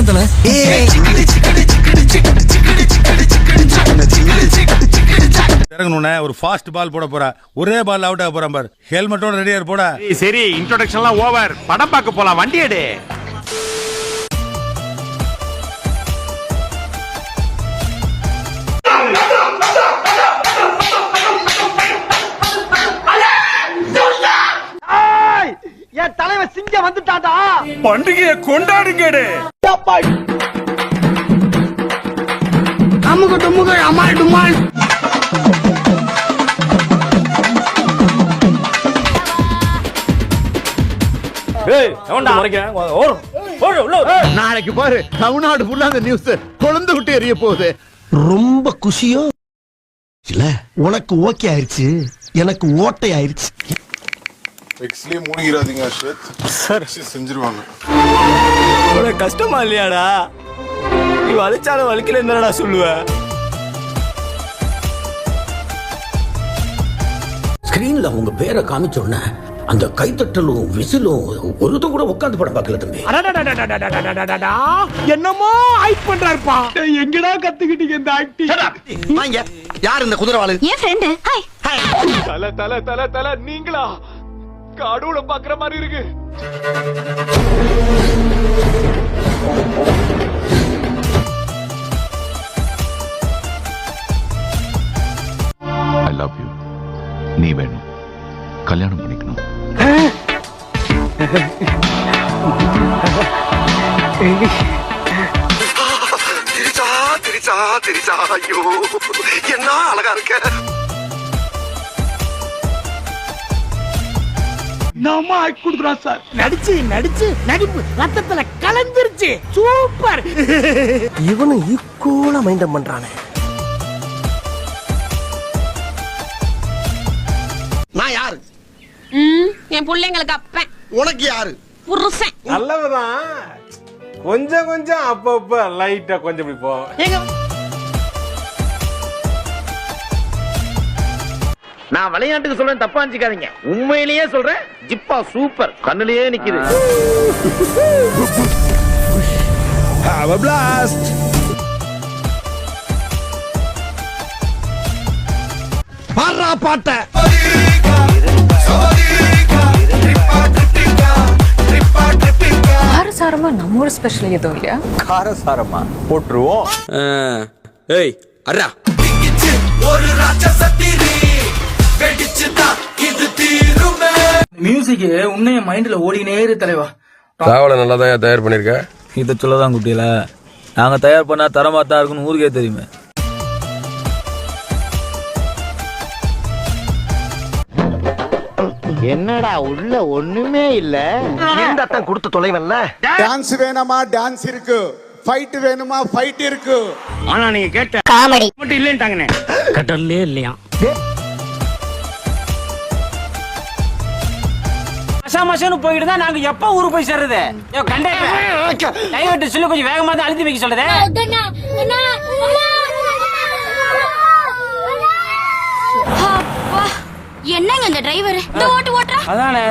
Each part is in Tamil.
வணக்கம் தல. இறங்கணும்னே ஒரு ஃபாஸ்ட் பால் போட போறா. ஒரே பால் அவுட் ஆக போறான் பாரு. ஹெல்மெட்டோட ரெடியா போடா. சரி இன்ட்ரோடக்ஷன்லாம் ஓவர். படம் பார்க்க போலாம். வண்டி எடு. என் தலைவன் சிங்க வந்துட்டாடா. பண்டிகையை கொண்டாடுங்கடே. அமுக டுமுக அமால் டுமால். நாளைக்கு பாரு தமிழ்நாடு ஃபுல்லா அந்த நியூஸ் கொழுந்து விட்டு எரிய போகுது. ரொம்ப குஷியோ இல்ல உனக்கு ஓகே ஆயிருச்சு, எனக்கு ஓட்டை ஆயிருச்சு. எக்ஸ்லயே மூழ்கிராதீங்க அஸ்வத். சார் செஞ்சிருவாங்க. உனக்கு கஷ்டமா இல்லையாடா? நீ வலிச்சாலும் வலிக்கல என்னடா சொல்லுவ? ஸ்கிரீன்ல உங்க பேரை காமிச்ச உடனே அந்த கைத்தட்டலும் விசிலும் ஒருத்தம் கூட உட்கார்ந்து படம் பார்க்கல தம்பி. என்னமோ ஆக்ட் பண்றாருப்பா. எங்கடா கத்துக்கிட்டீங்க இந்த ஆக்டிங்? வாங்க. யார் இந்த குதிரவாளு? என் ஃப்ரெண்ட். ஹாய். தல தல தல தல நீங்களா? கடவுளை பாக்குற மாதிரி இருக்கு. I love you. நீ வேணும். கல்யாணம் பண்ணிக்கணும். திரிச்சா ஐயோ என்ன அழகா இருக்க. நாம ஆக்ட் கொடுக்குறோம் சார். நடிச்சு நடிச்சு நடிப்பு ரத்தத்துல கலந்துருச்சு. சூப்பர். இவனு ஈக்குவலா மைண்டம் பண்றானே. நான் யாரு? என் பிள்ளைங்களுக்கு அப்பன். உனக்கு யாரு? புருஷன். நல்லவதான். கொஞ்சம் கொஞ்சம் அப்பப்ப லைட்டா கொஞ்சம் இப்படி போ. நான் விளையாட்டுக்கு சொல்றேன், தப்பா நினைச்சுக்காதீங்க. உண்மையிலேயே சொல்றேன். ஜிப்பா சூப்பர். கண்ணுலயே நிக்குது. Have a blast. பாரா பாட்ட. காரசாரமா நம்ம ஊர் ஸ்பெஷல் ஏதோ இல்லையா? காரசாரமா போட்டுருவோம். ஏய் அர்ரா. மியூசிக் உன்னைய மைண்ட்ல ஓடினே இரு தலைவா. தாவளை நல்லா தான் தயார் பண்ணிருக்க. இத சொல்லதான் குட்டியில நாங்க தயார் பண்ணா தரமாத்தான் இருக்குன்னு ஊருக்கே தெரியுமே. என்னடா உள்ள ஒண்ணுமே இல்ல. இருந்தாத்தான் கொடுத்து தொலைவல்ல. டான்ஸ் வேணுமா டான்ஸ் இருக்கு, ஃபைட் வேணுமா ஃபைட் இருக்கு. ஆனா நீங்க கேட்ட காமெடி மட்டும் இல்லன்ட்டாங்கனே. கடல்லே இல்லையா? மசாமசானு போயிட்டு தான் நாங்க எப்ப ஊருக்கு போய் சேர்றது? ஏ கண்டக்டர் டைவர்ட் சொல்லி கொஞ்சம் வேகமா தான் அழுத்தி வைக்க சொல்லுதே. அப்பா என்னங்க இந்த டிரைவர் இந்த ஓட்டு ஓட்றா? அதானே.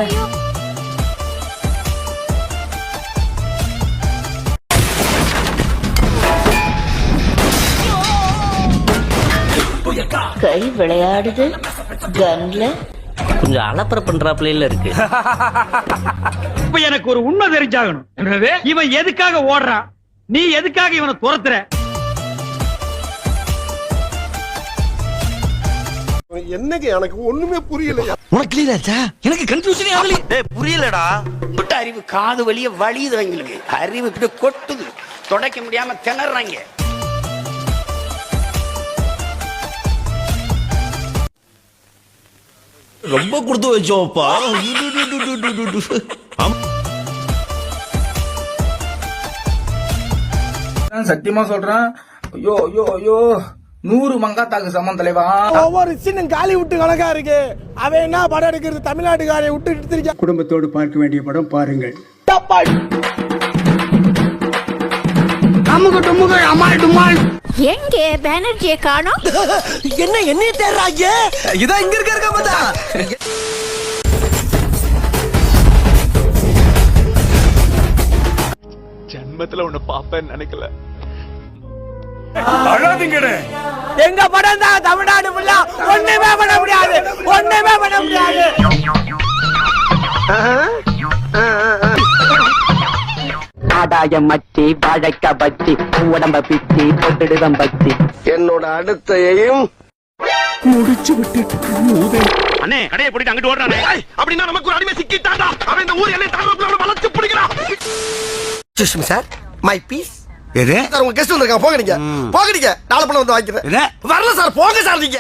கை விளையாடுது கன்ல. கொஞ்சம் அலப்பற பண்றாப்ல இருக்கு. இப்ப எனக்கு ஒரு உண்மை தெரிஞ்சாகணும். என்னது? இவன் எதுக்காக ஓடுறான்? நீ எதுக்காக இவனை துரத்துற? என்னங்க எனக்கு ஒண்ணுமே புரியலையா. உனக்கு கிளியர் ஆச்சா? எனக்கு கன்ஃபியூஷனே ஆகல. டேய் புரியலடா. புட்ட அறிவு காது வலிய வலியுது அவங்களுக்கு. அறிவு இப்படி கொட்டுது. தொடக்க முடியாம திணறாங்க. ரொம்ப கொடுத்து வச்சோப்பா. சத்தியமா சொல்றேன். ஐயோ ஐயோ ஐயோ 100 மங்காத்தாக்கு சமம் தலைவா. ஒவ்வொரு சின்ன காலி விட்டு கணக்கா இருக்கு. அவன் என்ன படம் எடுக்கிறது? தமிழ்நாட்டுக்காரை விட்டு எடுத்துருக்கா. குடும்பத்தோடு பார்க்க வேண்டிய படம் பாருங்கள். அமுக டுமுக அமால் டுமால். எங்கே பேனர்ஜியை காணோம்? என்ன என்னைய தேடுறாங்க? இதான் இங்க இருக்க பார்த்தா. ஜென்மத்துல உன்னை பாப்பேன்னு நினைக்கல. அழாதீங்கடே. எங்க படம் தான் தமிழ்நாடு ஃபுல்லா ஒண்ணுமே பண்ண முடியாது, ஒண்ணுமே பண்ண முடியாது. ஆதாயம் மச்சி வாழைக்க பச்சி உடம்ப பிச்சி பொட்டுடுதம் பச்சி என்னோட அடுத்த எய்ம் அண்ணே கடையை போட்டு அங்கிட்டு ஓடுறானே. அப்படின்னா நமக்கு ஒரு அடிமை சிக்கிட்டாடா. அவன் இந்த ஊர் எல்லை தாண்டவக்குள்ள வளைச்சு பிடிக்கிறான். சுஷ்மி சார் மை பீஸ் சார் உங்க கெஸ்ட் வந்திருக்காங்க. போக நீங்க நாளை பண்ண வந்து வாங்கிக்கிறேன். வரல சார், போங்க சார் நீங்க.